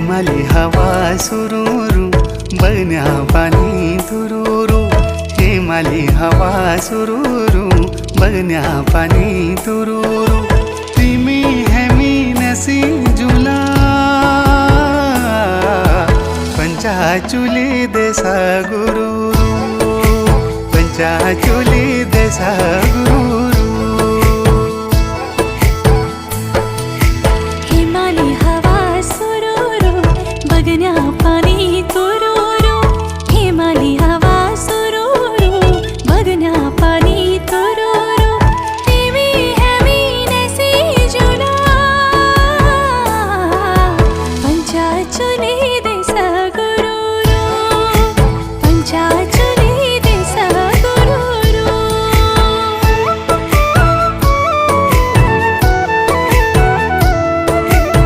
हेमाली हवा सुरूरू बन्या पाणी तुरूरू हेमाली हवा सुरूरू बन्या पाणी तुरूरू तिमी हेमी नसी जुला पंचाचुली देसा गुरूरू पंचाचुली देसा गुरू